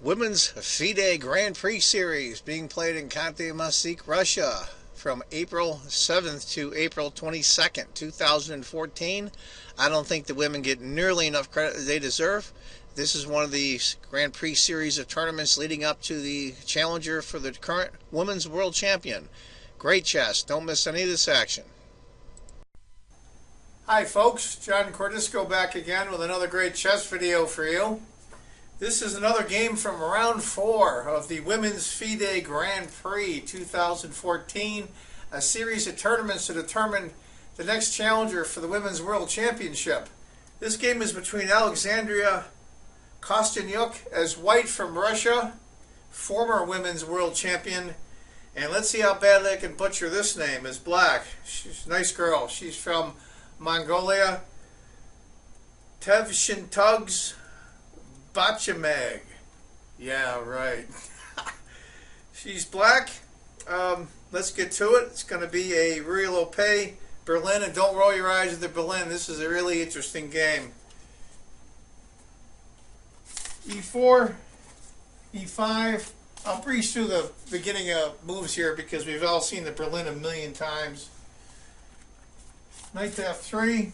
Women's FIDE Grand Prix Series being played in Kosteniuk, Russia from April 7th to April 22nd, 2014. I don't think the women get nearly enough credit that they deserve. This is one of the Grand Prix series of tournaments leading up to the challenger for the current Women's World Champion. Great chess. Don't miss any of this action. Hi folks, John Cordisco back again with another great chess video for you. This is another game from round 4 of the Women's FIDE Grand Prix 2014, a series of tournaments to determine the next challenger for the Women's World Championship. This game is between Alexandria Kosteniuk as white from Russia, former Women's World Champion, and let's see how badly I can butcher this name, as black. She's a nice girl. She's from Mongolia. Tugs Batchimeg. Yeah, right. She's black. Let's get to it. It's going to be a real Opay Berlin, and don't roll your eyes at the Berlin. This is a really interesting game. E4, E5. I'll breeze through the beginning of moves here because we've all seen the Berlin a million times. Knight to F3.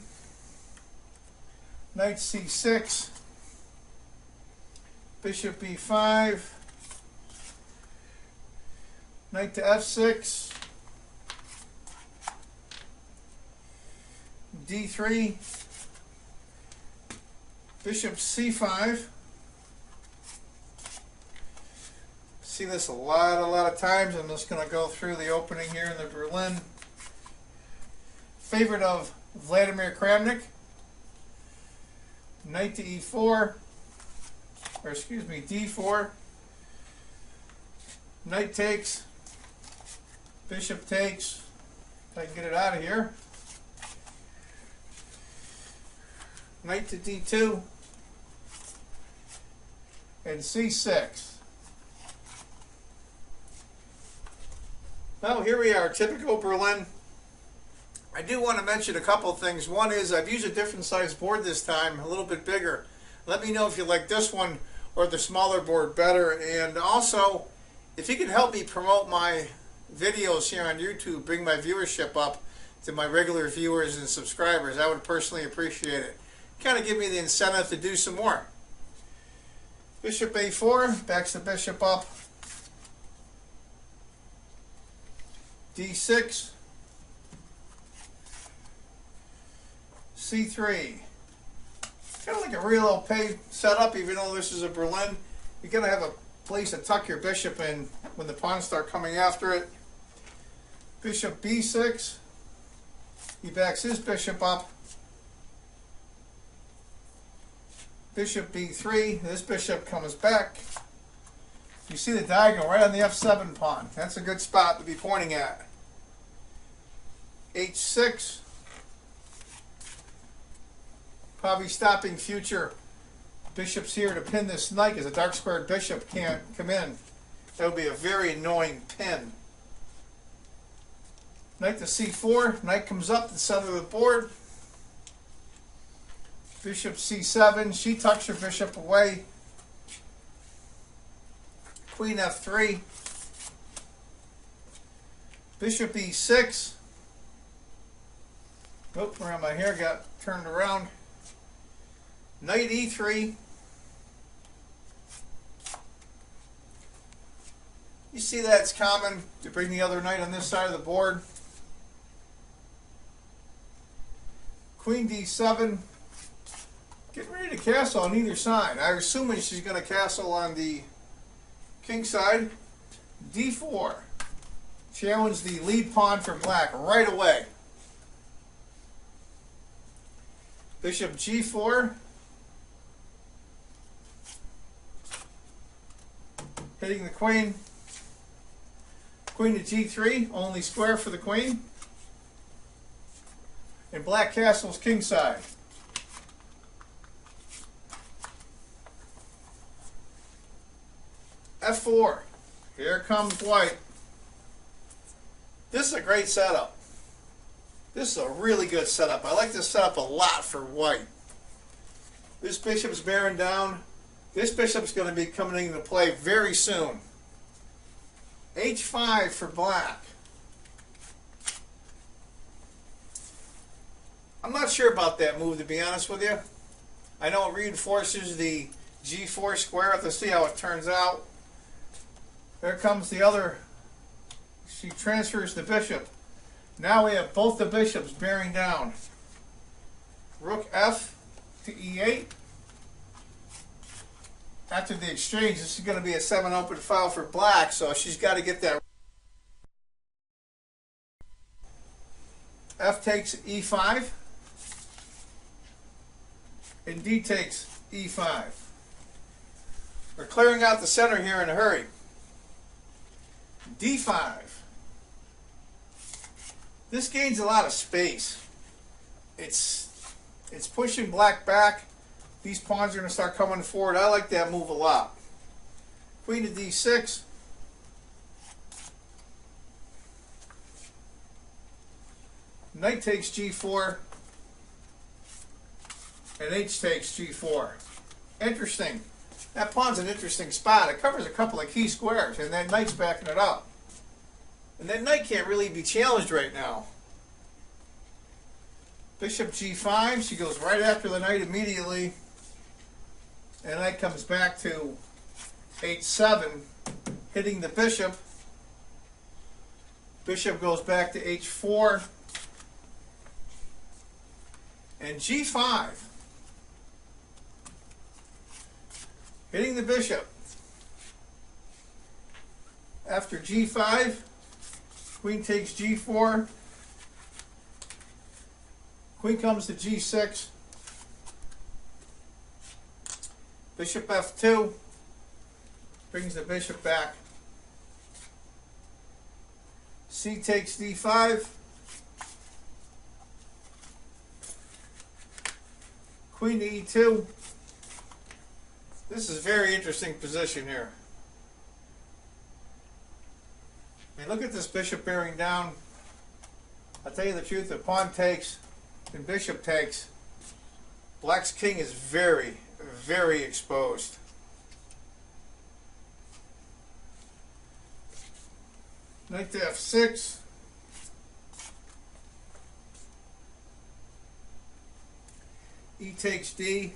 Knight C6. Bishop B5, knight to F6, D3, bishop C5. See this a lot of times. I'm just going to go through the opening here in the Berlin. Favorite of Vladimir Kramnik. Knight to E4. Or excuse me, D4, knight takes, bishop takes, if I can get it out of here, knight to D2, and C6. Now here we are, typical Berlin. I do want to mention a couple of things. One is I've used a different size board this time, a little bit bigger. Let me know if you like this one or the smaller board better, and also if you can help me promote my videos here on YouTube, bring my viewership up to my regular viewers and subscribers, I would personally appreciate it. Kind of give me the incentive to do some more. Bishop A4 backs the bishop up. D6, C3. Kind of like a real Opay setup, even though this is a Berlin. You're going to have a place to tuck your bishop in when the pawns start coming after it. Bishop B6. He backs his bishop up. Bishop B3. This bishop comes back. You see the diagonal right on the F7 pawn. That's a good spot to be pointing at. H6. Probably stopping future bishops here to pin this knight because a dark squared bishop can't come in. That would be a very annoying pin. Knight to C4. Knight comes up to the center of the board. Bishop C7. She tucks her bishop away. Queen F3. Bishop E6. Oop, around my hair got turned around. Knight E3. You see that it's common to bring the other knight on this side of the board. Queen D7. Getting ready to castle on either side. I'm assuming she's going to castle on the king side. D4. Challenge the lead pawn for black right away. Bishop G4. Hitting the queen. Queen to G3, only square for the queen. And black castles kingside. F4. Here comes white. This is a great setup. This is a really good setup. I like this setup a lot for white. This bishop's bearing down. This bishop's going to be coming into play very soon. H5 for black. I'm not sure about that move, to be honest with you. I know it reinforces the G4 square. Have to see how it turns out. There comes the other. She transfers the bishop. Now we have both the bishops bearing down. Rook F to E8. After the exchange, this is going to be a 7 open file for black, so she's got to get that. F takes E5. And D takes E5. We're clearing out the center here in a hurry. D5. This gains a lot of space. It's pushing black back. These pawns are going to start coming forward. I like that move a lot. Queen to D6. Knight takes G4. And H takes G4. Interesting. That pawn's an interesting spot. It covers a couple of key squares, and that knight's backing it up. And that knight can't really be challenged right now. Bishop G5. She goes right after the knight immediately. And knight comes back to H7, hitting the bishop. Bishop goes back to H4. And G5. Hitting the bishop. After G5, queen takes G4. Queen comes to G6. Bishop F2. Brings the bishop back. C takes D5. Queen to E2. This is a very interesting position here. I mean, look at this bishop bearing down. I'll tell you the truth, the pawn takes and bishop takes. Black's king is very, very exposed. Knight to F6. E takes D.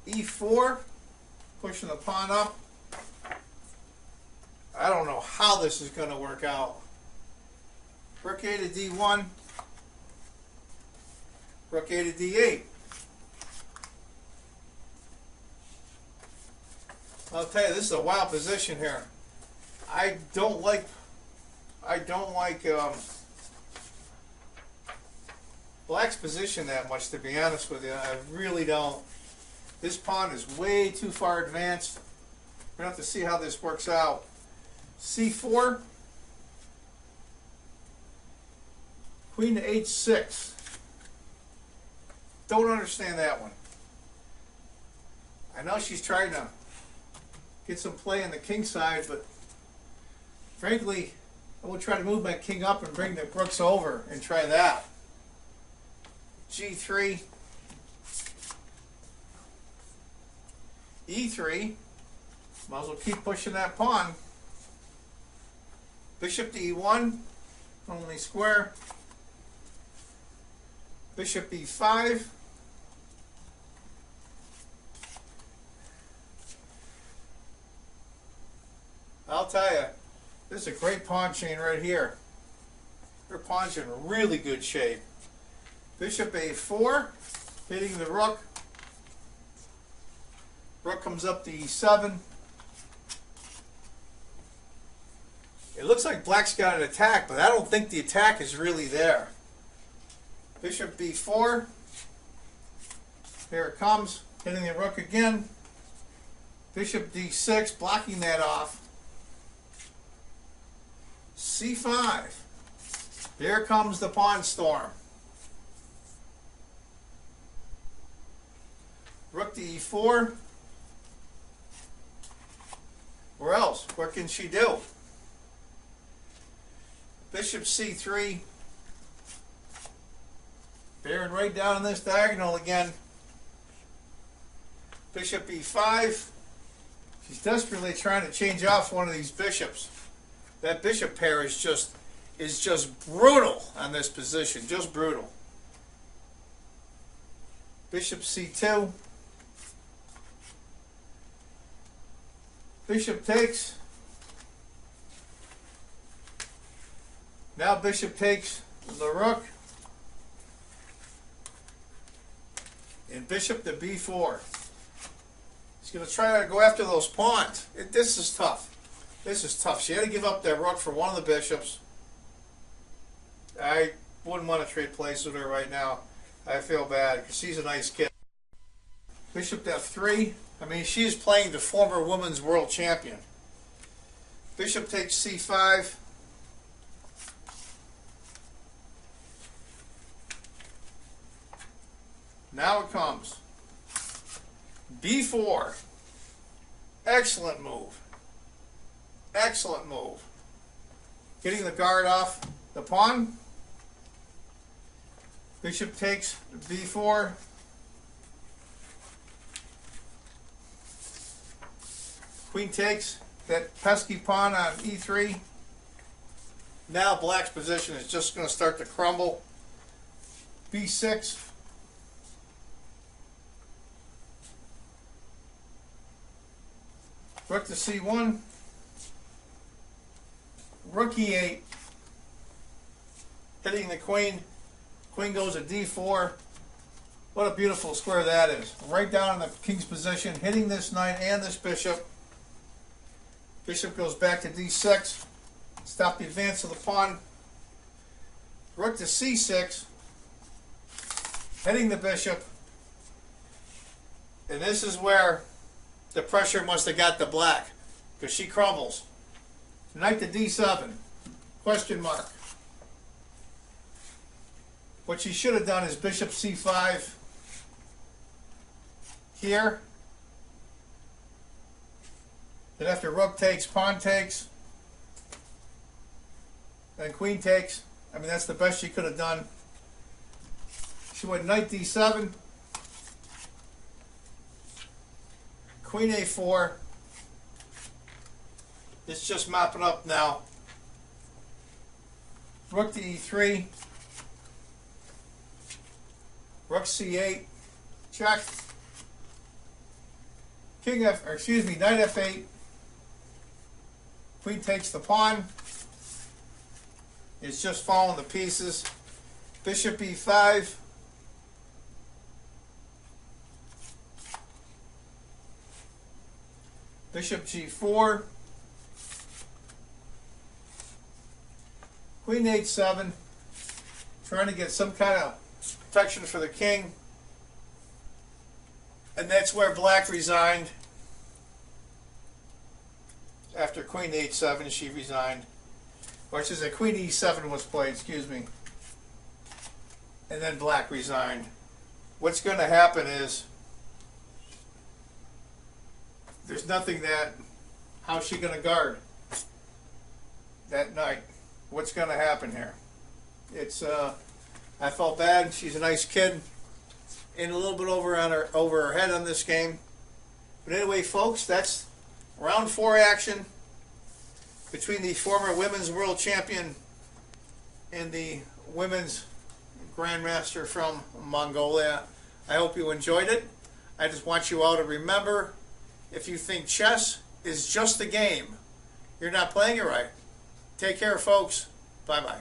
E4, pushing the pawn up. I don't know how this is going to work out. Rook A to D1. Rook A to D8. I'll tell you, this is a wild position here. I don't like Black's position that much, to be honest with you. I really don't. This pawn is way too far advanced. We're going to have to see how this works out. C4. Queen to H6. Don't understand that one. I know she's trying to get some play on the king side, but frankly, I will try to move my king up and bring the rooks over and try that. G3. E3. Might as well keep pushing that pawn. Bishop to E1. Only square. Bishop E5. I'll tell you, this is a great pawn chain right here. Her pawn's in really good shape. Bishop A4, hitting the rook. Rook comes up to E7. It looks like Black's got an attack, but I don't think the attack is really there. Bishop B4. Here it comes, hitting the rook again. Bishop D6, blocking that off. C5. There comes the pawn storm. Rook to E4. Where else? What can she do? Bishop C3. Bearing right down on this diagonal again. Bishop e5. She's desperately trying to change off one of these bishops. That bishop pair is just brutal on this position, just brutal. Bishop c2. Bishop takes. Now bishop takes the rook. And bishop to b4. She's going to try to go after those pawns. This is tough. This is tough. She had to give up that rook for one of the bishops. I wouldn't want to trade places with her right now. I feel bad because she's a nice kid. Bishop to f3. I mean, she's playing the former women's world champion. Bishop takes c5. Now it comes. b4. Excellent move. Excellent move. Getting the guard off the pawn. Bishop takes b4. Queen takes that pesky pawn on e3. Now black's position is just going to start to crumble. b6. Rook to c1. Rook e8. Hitting the queen. Queen goes to d4. What a beautiful square that is. Right down in the king's position, hitting this knight and this bishop. Bishop goes back to d6. Stop the advance of the pawn. Rook to c6. Hitting the bishop. And this is where the pressure must have got to black, because she crumbles. Knight to d7. Question mark. What she should have done is bishop c5 here. Then after rook takes, pawn takes, then queen takes. I mean, that's the best she could have done. She went knight d7. Queen a4. It's just mopping up now. Rook to e3. Rook c8. Check. Knight f8. Queen takes the pawn. It's just falling to pieces. Bishop e5. Bishop g4. Queen h7. Trying to get some kind of protection for the king. And that's where black resigned. After queen h7, she resigned. Or I should say queen e7 was played, excuse me. And then black resigned. What's going to happen is, there's nothing that, how's she going to guard that knight? What's going to happen here? It's, I felt bad. She's a nice kid. In a little bit over her head on this game. But anyway, folks, that's round 4 action between the former women's world champion and the women's grandmaster from Mongolia. I hope you enjoyed it. I just want you all to remember, if you think chess is just a game, you're not playing it right. Take care, folks. Bye-bye.